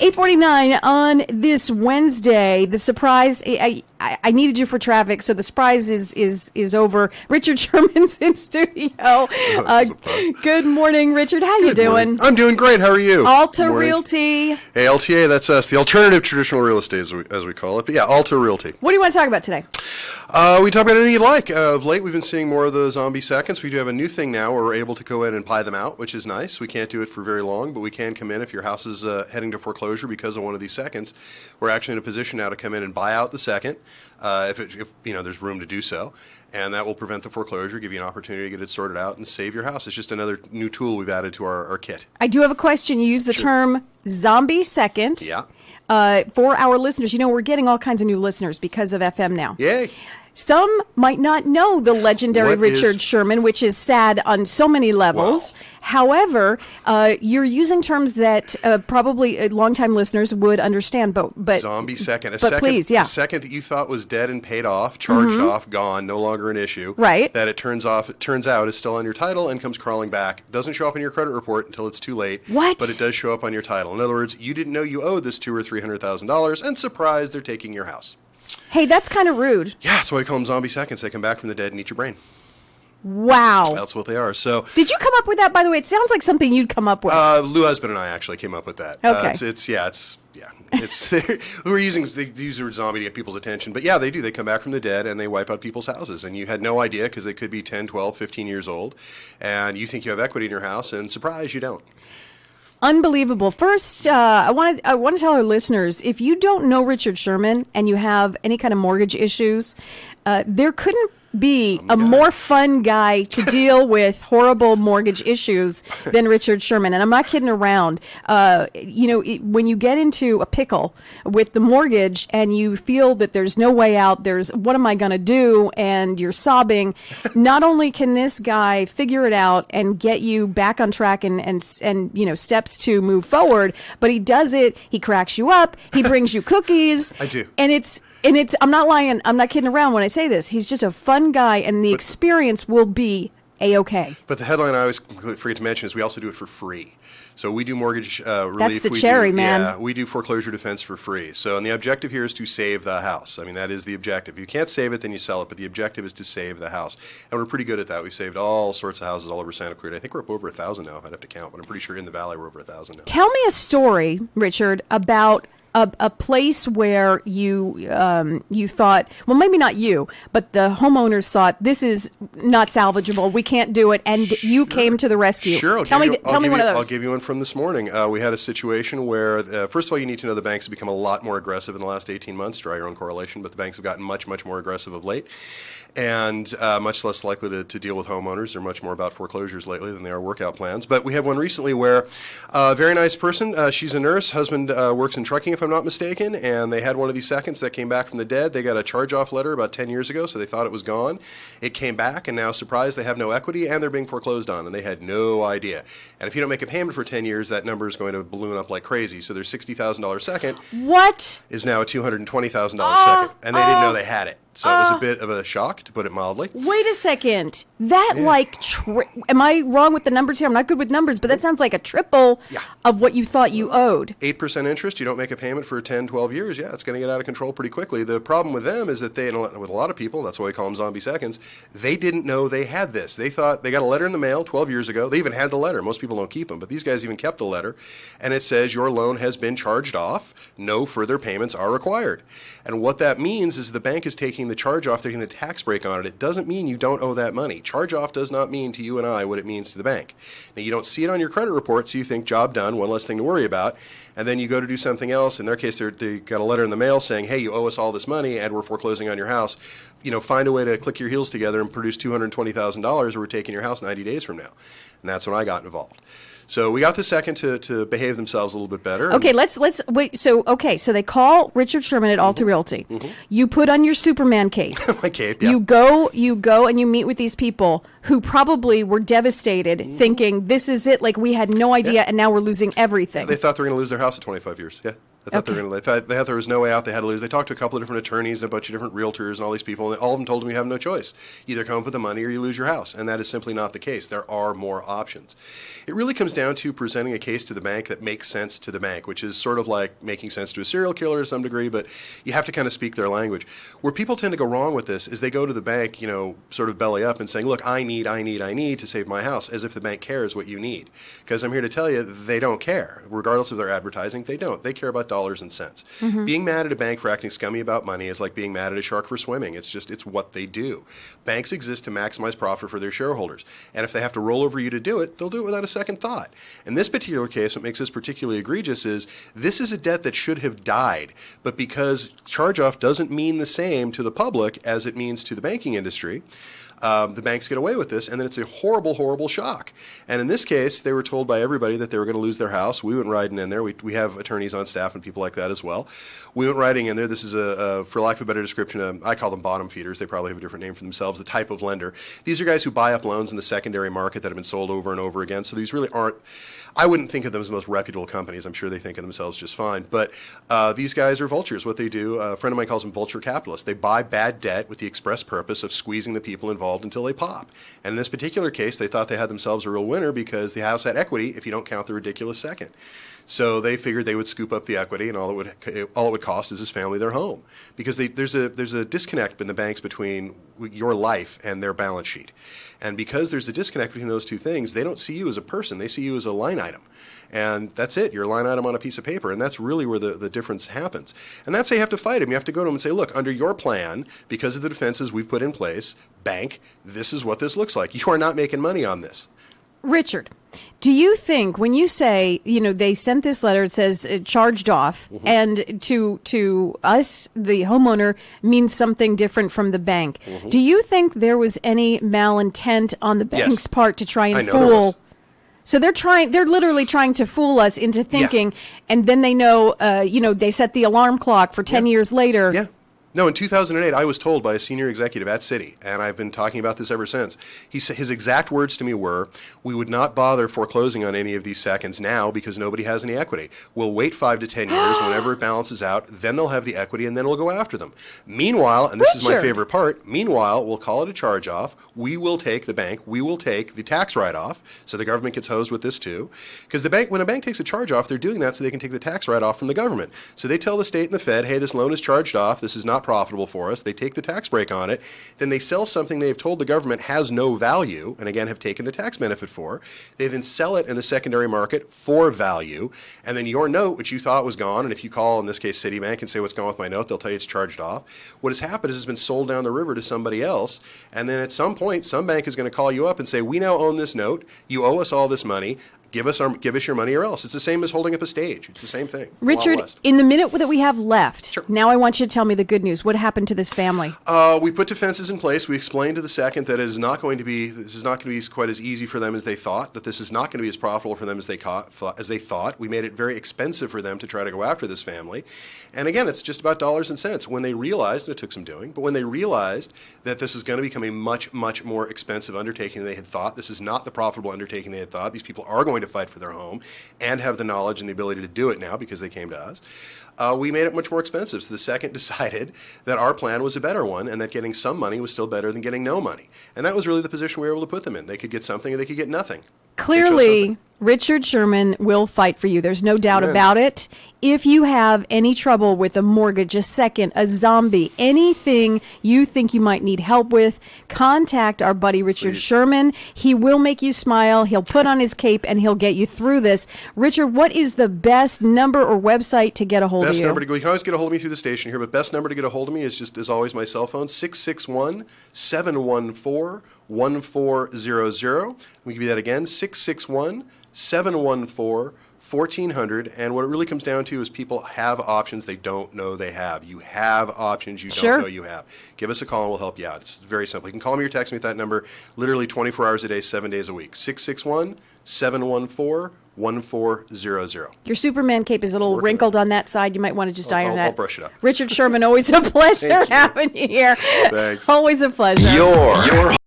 8:49 on this Wednesday. The surprise, I needed you for traffic, so the surprise is over. Richard Sherman's in studio. Good morning, Richard. How you doing? Morning. I'm doing great. How are you? Alta Realty. Hey, LTA, that's us. The alternative traditional real estate, as we call it. But yeah, Alta Realty. What do you want to talk about today? We talk about anything you like. Of late, we've been seeing more of the zombie seconds. We do have a new thing now where we're able to go in and buy them out, which is nice. We can't do it for very long, but we can come in if your house is heading to foreclosure because of one of these seconds. We're actually in a position now to come in and buy out the second, if there's room to do so, and that will prevent the foreclosure, give you an opportunity to get it sorted out and save your house. It's just another new tool we've added to our kit. I do have a question. You use the term zombie second. Yeah. For our listeners, we're getting all kinds of new listeners because of FM now. Yay. Some might not know the legendary Richard Sherman, which is sad on so many levels. Wow. However, you're using terms that probably longtime listeners would understand. But zombie second, please, yeah. A second that you thought was dead and paid off, charged off, gone, no longer an issue. Right. That it turns out is still on your title and comes crawling back. Doesn't show up in your credit report until it's too late. What? But it does show up on your title. In other words, you didn't know you owed this $200,000 or $300,000, and surprise, they're taking your house. Hey, that's kind of rude. Yeah, that's why we call them zombie seconds. They come back from the dead and eat your brain. Wow. That's what they are. So, did you come up with that, by the way? It sounds like something you'd come up with. Lou Husband and I actually came up with that. Okay. They use the word zombie to get people's attention. But yeah, they do. They come back from the dead and they wipe out people's houses. And you had no idea because they could be 10, 12, 15 years old. And you think you have equity in your house, and surprise, you don't. Unbelievable. First, I want to tell our listeners, if you don't know Richard Sherman and you have any kind of mortgage issues, there couldn't be a more fun guy to deal with horrible mortgage issues than Richard Sherman. And I'm not kidding around. When you get into a pickle with the mortgage and you feel that there's no way out, what am I going to do? And you're sobbing. Not only can this guy figure it out and get you back on track and steps to move forward, but he does it. He cracks you up. He brings you cookies. I do. And it's, I'm not lying. I'm not kidding around when I say this. He's just a fun guy, and the experience will be A-okay. But the headline I always forget to mention is we also do it for free. So we do mortgage relief. That's the cherry, man. Yeah, we do foreclosure defense for free. So, and the objective here is to save the house. I mean, that is the objective. If you can't save it, then you sell it. But the objective is to save the house. And we're pretty good at that. We've saved all sorts of houses all over Santa Clarita. I think we're up over 1,000 now, if I'd have to count. But I'm pretty sure in the valley we're over 1,000 now. Tell me a story, Richard, about a place where you thought, well, maybe not you, but the homeowners thought this is not salvageable. We can't do it, and you came to the rescue. Sure. Tell me one of those. I'll give you one from this morning. We had a situation where, first of all, you need to know the banks have become a lot more aggressive in the last 18 months. Draw your own correlation, but the banks have gotten much, much more aggressive of late, and much less likely to deal with homeowners. They're much more about foreclosures lately than they are workout plans. But we had one recently where a very nice person, she's a nurse, husband works in trucking, if I'm not mistaken, and they had one of these seconds that came back from the dead. They got a charge-off letter about 10 years ago, so they thought it was gone. It came back, and now, surprised, they have no equity, and they're being foreclosed on, and they had no idea. And if you don't make a payment for 10 years, that number is going to balloon up like crazy. So their $60,000 second is now a $220,000 second, and they didn't know they had it. So it was a bit of a shock, to put it mildly. Wait a second. That am I wrong with the numbers here? I'm not good with numbers, but that sounds like a triple of what you thought you owed. 8% interest, you don't make a payment for 10, 12 years, it's going to get out of control pretty quickly. The problem with them is that they, with a lot of people, that's why we call them zombie seconds, they didn't know they had this. They thought they got a letter in the mail 12 years ago. They even had the letter. Most people don't keep them, but these guys even kept the letter. And it says your loan has been charged off. No further payments are required. And what that means is the bank is taking the charge off, taking the tax break on it. It doesn't mean you don't owe that money. Charge off does not mean to you and I what it means to the bank. Now, you don't see it on your credit report, so you think job done, one less thing to worry about. And then you go to do something else. In their case, they got a letter in the mail saying, hey, you owe us all this money and we're foreclosing on your house. Find a way to click your heels together and produce $220,000 or we're taking your house 90 days from now. And that's when I got involved. So we got the second to behave themselves a little bit better. Okay, let's wait. So they call Richard Sherman at Alta Realty. Mm-hmm. You put on your Superman cape. My cape, yeah. You go and you meet with these people who probably were devastated, thinking this is it. Like we had no idea, and now we're losing everything. They thought they were going to lose their house in 25 years. Yeah. They thought there was no way out. They had to lose. They talked to a couple of different attorneys and a bunch of different realtors and all these people, and all of them told them you have no choice. Either come up with the money or you lose your house, and that is simply not the case. There are more options. It really comes down to presenting a case to the bank that makes sense to the bank, which is sort of like making sense to a serial killer to some degree, but you have to kind of speak their language. Where people tend to go wrong with this is they go to the bank, sort of belly up and saying, look, I need to save my house, as if the bank cares what you need. Because I'm here to tell you, they don't care. Regardless of their advertising, they don't. They care about dollars and cents. Mm-hmm. Being mad at a bank for acting scummy about money is like being mad at a shark for swimming. It's what they do. Banks exist to maximize profit for their shareholders. And if they have to roll over you to do it, they'll do it without a second thought. In this particular case, what makes this particularly egregious is this is a debt that should have died. But because charge-off doesn't mean the same to the public as it means to the banking industry, the banks get away with this, and then it's a horrible, horrible shock. And in this case, they were told by everybody that they were going to lose their house. We went riding in there. We have attorneys on staff and people like that as well. We went riding in there. This is, for lack of a better description, I call them bottom feeders. They probably have a different name for themselves, the type of lender. These are guys who buy up loans in the secondary market that have been sold over and over again. So these really aren't, I wouldn't think of them as the most reputable companies. I'm sure they think of themselves just fine. But these guys are vultures. What they do, a friend of mine calls them vulture capitalists. They buy bad debt with the express purpose of squeezing the people involved until they pop. And in this particular case, they thought they had themselves a real winner because the house had equity if you don't count the ridiculous second. So they figured they would scoop up the equity, and all it would cost is his family their home, because there's a disconnect in the banks between your life and their balance sheet, and because there's a disconnect between those two things, they don't see you as a person; they see you as a line item, and that's it. You're a line item on a piece of paper, and that's really where the difference happens. And that's how you have to fight them. You have to go to them and say, look, under your plan, because of the defenses we've put in place, bank, this is what this looks like. You are not making money on this. Richard, do you think when you say, they sent this letter, it says charged off, mm-hmm. and to us, the homeowner, means something different from the bank. Mm-hmm. Do you think there was any malintent on the bank's part to try and fool? So they're literally trying to fool us into thinking, and then they know, they set the alarm clock for 10 years later. Yeah. No, in 2008, I was told by a senior executive at Citi, and I've been talking about this ever since. His exact words to me were, we would not bother foreclosing on any of these seconds now because nobody has any equity. We'll wait 5 to 10 years whenever it balances out, then they'll have the equity, and then we'll go after them. Meanwhile, and this is my favorite part, we'll call it a charge-off. We will take the tax write-off, so the government gets hosed with this too. Because when a bank takes a charge-off, they're doing that so they can take the tax write-off from the government. So they tell the state and the Fed, hey, this loan is charged off, this is not profitable for us. They take the tax break on it. Then they sell something they've told the government has no value, and again have taken the tax benefit for. They then sell it in the secondary market for value, and then your note, which you thought was gone, and if you call, in this case, Citibank, and say what's gone with my note, they'll tell you it's charged off. What has happened is it's been sold down the river to somebody else, and then at some point, some bank is going to call you up and say, we now own this note. You owe us all this money. Give us your money or else. It's the same as holding up a stage. It's the same thing. Richard, in the minute that we have left, now I want you to tell me the good news. What happened to this family? We put defenses in place. We explained to the second that this is not going to be quite as easy for them as they thought, that this is not going to be as profitable for them as they thought. We made it very expensive for them to try to go after this family. And again, it's just about dollars and cents. When they realized, and it took some doing, but when they realized that this is going to become a much, much more expensive undertaking than they had thought, this is not the profitable undertaking they had thought. These people are going to fight for their home and have the knowledge and the ability to do it now because they came to us. We made it much more expensive. So the second decided that our plan was a better one and that getting some money was still better than getting no money. And that was really the position we were able to put them in. They could get something or they could get nothing. Clearly, Richard Szerman will fight for you. There's no doubt about it. If you have any trouble with a mortgage, a second, a zombie, anything you think you might need help with, contact our buddy Richard Szerman. He will make you smile. He'll put on his cape and he'll get you through this. Richard, what is the best number or website to get a hold of you? Best number to go. You can always get a hold of me through the station here, but best number to get a hold of me is just, as always, my cell phone, 661-714-1400. Let me give you that again, 661-714-1400. And what it really comes down to is people have options they don't know they have. You have options you don't know you have. Give us a call and we'll help you out. It's very simple. You can call me or text me at that number literally 24 hours a day, 7 days a week. 661-714-1400. Your Superman cape is a little wrinkled on that side. You might want to just iron that. I'll brush it up. Richard Szerman, always a pleasure having you here. Thanks. Always a pleasure. Your